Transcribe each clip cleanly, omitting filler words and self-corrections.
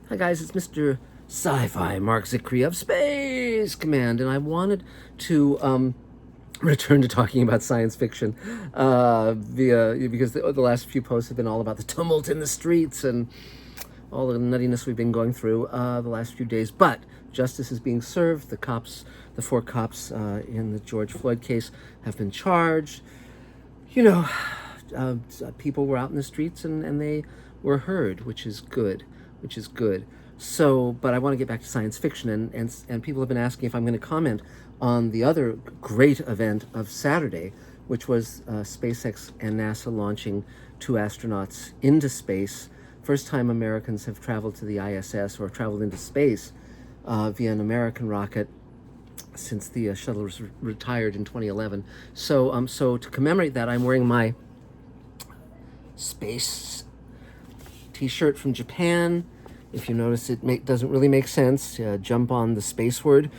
Hi guys, it's Mr. Sci-Fi Mark Zicree of Space Command, and I wanted to return to talking about science fiction because the last few posts have been all about the tumult in the streets and all the nuttiness we've been going through the last few days. But justice is being served. The four cops in the George Floyd case have been charged. You know, people were out in the streets and they were heard, which is good, So, but I want to get back to science fiction, and people have been asking if I'm going to comment on the other great event of Saturday, which was SpaceX and NASA launching two astronauts into space. First time Americans have traveled to the ISS or traveled into space via an American rocket since the shuttle was retired in 2011. So to commemorate that, I'm wearing my space t-shirt from Japan. If you notice, it doesn't really make sense. Jump on the space word.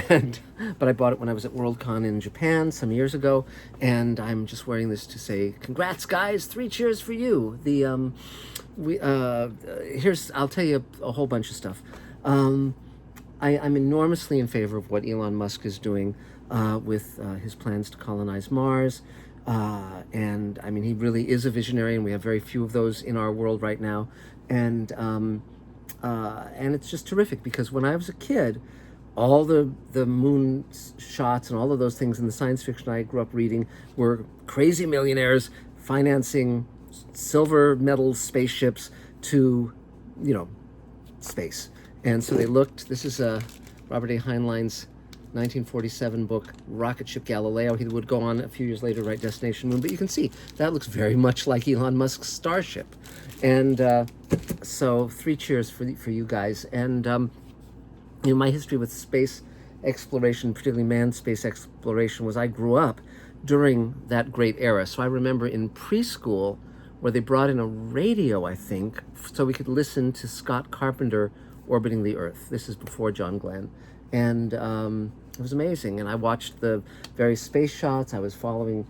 But I bought it when I was at Worldcon in Japan some years ago, and I'm just wearing this to say, congrats guys, 3 cheers for you. I'll tell you a whole bunch of stuff. I'm enormously in favor of what Elon Musk is doing with his plans to colonize Mars. And I mean, he really is a visionary, and we have very few of those in our world right now. And it's just terrific, because when I was a kid, all the moon shots and all of those things in the science fiction I grew up reading were crazy millionaires financing silver medal spaceships to, space. And so they looked. This is Robert A. Heinlein's 1947 book, Rocket Ship Galileo. He would go on a few years later to write Destination Moon, but you can see that looks very much like Elon Musk's Starship. And so 3 cheers for you guys. And my history with space exploration, particularly manned space exploration, was I grew up during that great era. So I remember in preschool where they brought in a radio, I think, so we could listen to Scott Carpenter orbiting the Earth. This is before John Glenn. And it was amazing. And I watched the various space shots. I was following,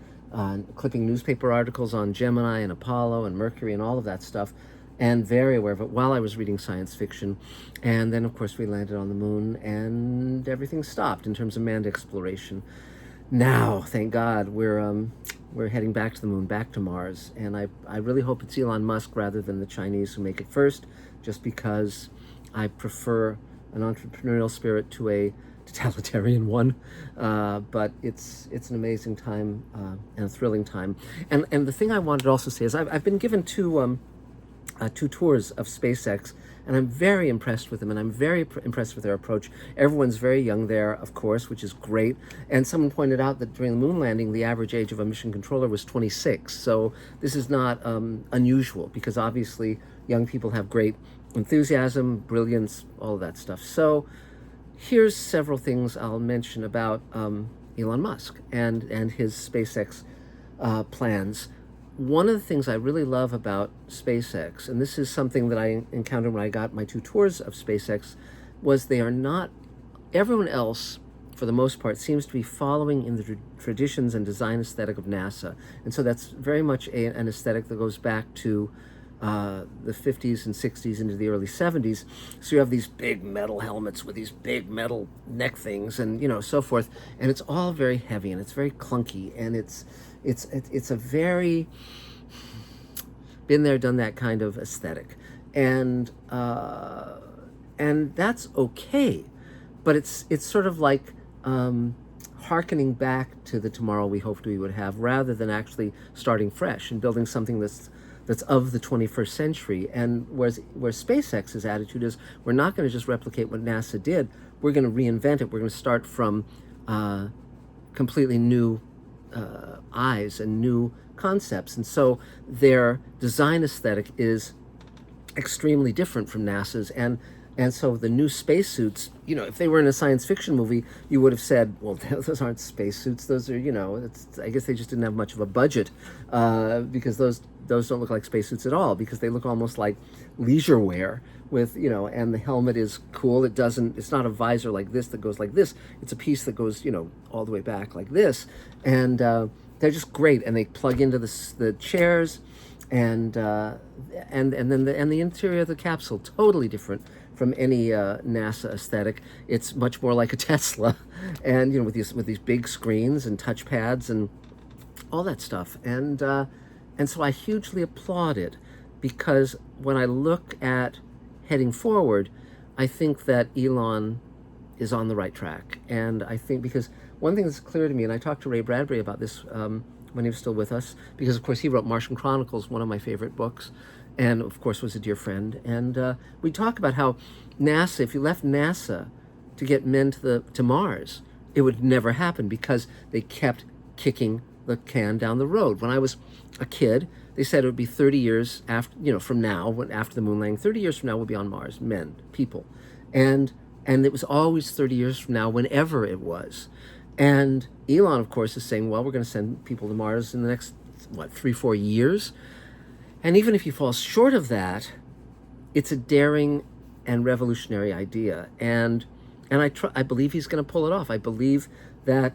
clipping newspaper articles on Gemini and Apollo and Mercury and all of that stuff, and very aware of it while I was reading science fiction. And then, of course, we landed on the moon, and everything stopped in terms of manned exploration. Now, thank God, we're heading back to the moon, back to Mars. And I really hope it's Elon Musk rather than the Chinese who make it first, just because I prefer an entrepreneurial spirit to a totalitarian one. But it's an amazing time and a thrilling time. And the thing I wanted to also say is I've been given two tours of SpaceX, and I'm very impressed with them, and I'm very impressed with their approach. Everyone's very young there, of course, which is great. And someone pointed out that during the moon landing, the average age of a mission controller was 26. So this is not unusual, because obviously young people have great enthusiasm, brilliance, all of that stuff. So here's several things I'll mention about Elon Musk and his SpaceX plans. One of the things I really love about SpaceX, and this is something that I encountered when I got my 2 tours of SpaceX, was they are not, everyone else, for the most part, seems to be following in the traditions and design aesthetic of NASA. And so that's very much an aesthetic that goes back to the 50s and 60s into the early 70s. So you have these big metal helmets with these big metal neck things and, so forth. And it's all very heavy, and it's very clunky, and it's a very been there, done that kind of aesthetic. And that's okay. But it's sort of like hearkening back to the tomorrow we hoped we would have, rather than actually starting fresh and building something that's of the 21st century. And where SpaceX's attitude is, we're not going to just replicate what NASA did. We're going to reinvent it. We're going to start from completely new eyes and new concepts. And so their design aesthetic is extremely different from NASA's. And so the new spacesuits, if they were in a science fiction movie, you would have said, well, those aren't spacesuits. Those are, I guess they just didn't have much of a budget, because those don't look like spacesuits at all, because they look almost like leisure wear with, and the helmet is cool. It's not a visor like this that goes like this. It's a piece that goes, all the way back like this. And they're just great. And they plug into the chairs, and then the interior of the capsule, totally different from any NASA aesthetic. It's much more like a Tesla, and with these big screens and touchpads and all that stuff. And so I hugely applaud it, because when I look at heading forward, I think that Elon is on the right track. And I think, because one thing that's clear to me, and I talked to Ray Bradbury about this when he was still with us, because of course he wrote Martian Chronicles, one of my favorite books, and of course was a dear friend. And we talk about how NASA, if you left NASA to get men to Mars, it would never happen, because they kept kicking the can down the road. When I was a kid, they said it would be 30 years after, from now, after the moon landing, 30 years from now we'll be on Mars, men, people. And it was always 30 years from now, whenever it was. And Elon, of course, is saying, well, we're going to send people to Mars in the next, 3-4 years? And even if he falls short of that, it's a daring and revolutionary idea. And I believe he's going to pull it off. I believe that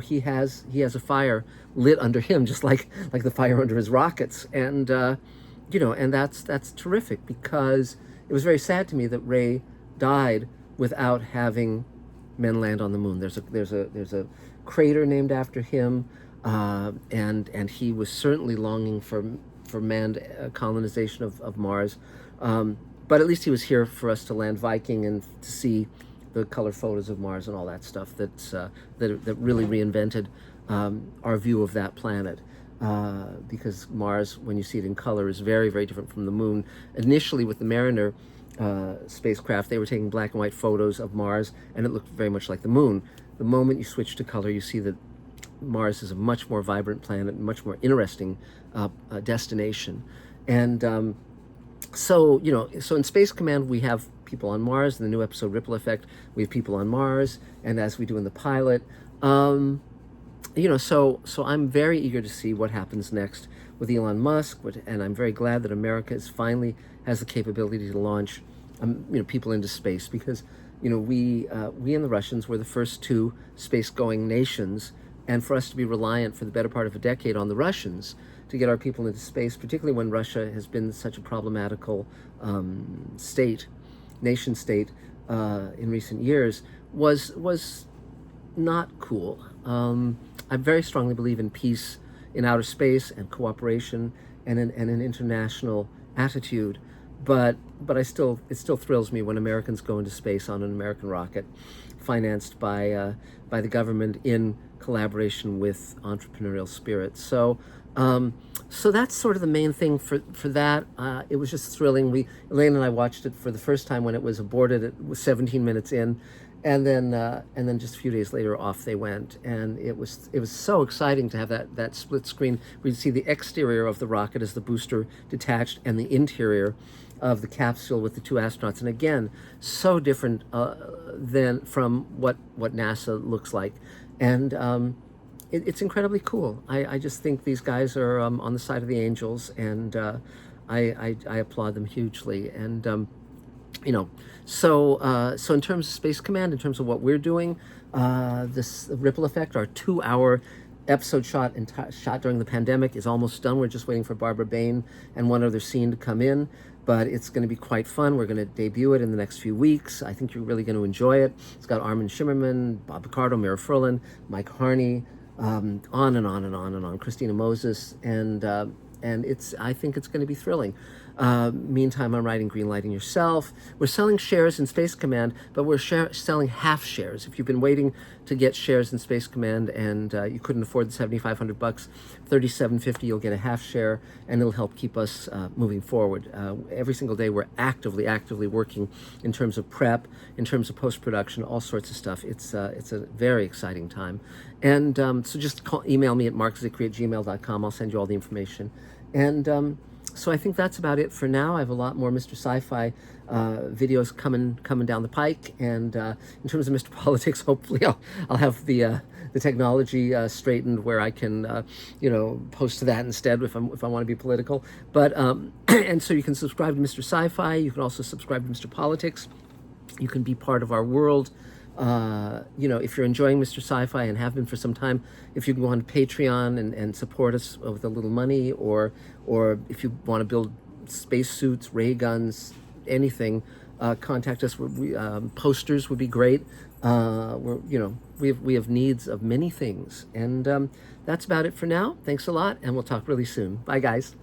he has a fire lit under him, just like the fire under his rockets. And and that's terrific, because it was very sad to me that Ray died without having men land on the moon. There's a crater named after him, and he was certainly longing for manned colonization of Mars. But at least he was here for us to land Viking and to see the color photos of Mars and all that stuff that really reinvented our view of that planet. Because Mars, when you see it in color, is very, very different from the moon. Initially, with the Mariner spacecraft, they were taking black and white photos of Mars, and it looked very much like the moon. The moment you switch to color, you see that Mars is a much more vibrant planet, much more interesting destination. And so in Space Command, we have people on Mars. In the new episode Ripple Effect, we have people on Mars, and as we do in the pilot, so I'm very eager to see what happens next with Elon Musk, and I'm very glad that America finally has the capability to launch people into space, because we and the Russians were the first two space-going nations, and for us to be reliant for the better part of a decade on the Russians to get our people into space, particularly when Russia has been such a problematical nation state in recent years, was not cool. I very strongly believe in peace in outer space and cooperation and an international attitude, but it still thrills me when Americans go into space on an American rocket, financed by the government in collaboration with entrepreneurial spirit. So that's sort of the main thing for that. It was just thrilling. Elaine and I watched it for the first time when it was aborted. It was 17 minutes in, and then just a few days later, off they went. And it was so exciting to have that split screen. We'd see the exterior of the rocket as the booster detached, and the interior of the capsule with the two astronauts. And again, so different than from what NASA looks like. And it's incredibly cool. I just think these guys are on the side of the angels, and I applaud them hugely. And so in terms of Space Command, in terms of what we're doing, this Ripple Effect, our 2-hour episode shot during the pandemic, is almost done. We're just waiting for Barbara Bain and one other scene to come in, but it's going to be quite fun. We're going to debut it in the next few weeks. I think you're really going to enjoy it. It's got Armin Shimmerman, Bob Picardo, Mira Furlan, Mike Harney, on and on and on and on, Christina Moses, and I think it's going to be thrilling. Meantime, I'm writing Greenlighting Yourself. We're selling shares in Space Command, but we're selling half shares. If you've been waiting to get shares in Space Command and you couldn't afford the $7,500, $3,750, you'll get a half share, and it'll help keep us moving forward. Every single day, we're actively working in terms of prep, in terms of post-production, all sorts of stuff. It's a very exciting time. And so just email me at markzickry@gmail.com. I'll send you all the information. And so I think that's about it for now. I have a lot more Mr. Sci-Fi videos coming down the pike. And in terms of Mr. Politics, hopefully I'll have the technology straightened where I can post to that instead if I want to be political. But and so you can subscribe to Mr. Sci-Fi. You can also subscribe to Mr. Politics. You can be part of our world. If you're enjoying Mr. Sci-Fi and have been for some time, if you go on Patreon and support us with a little money, or if you want to build spacesuits, ray guns, anything, contact us. Posters would be great. We have needs of many things, and that's about it for now. Thanks a lot, and we'll talk really soon. Bye, guys.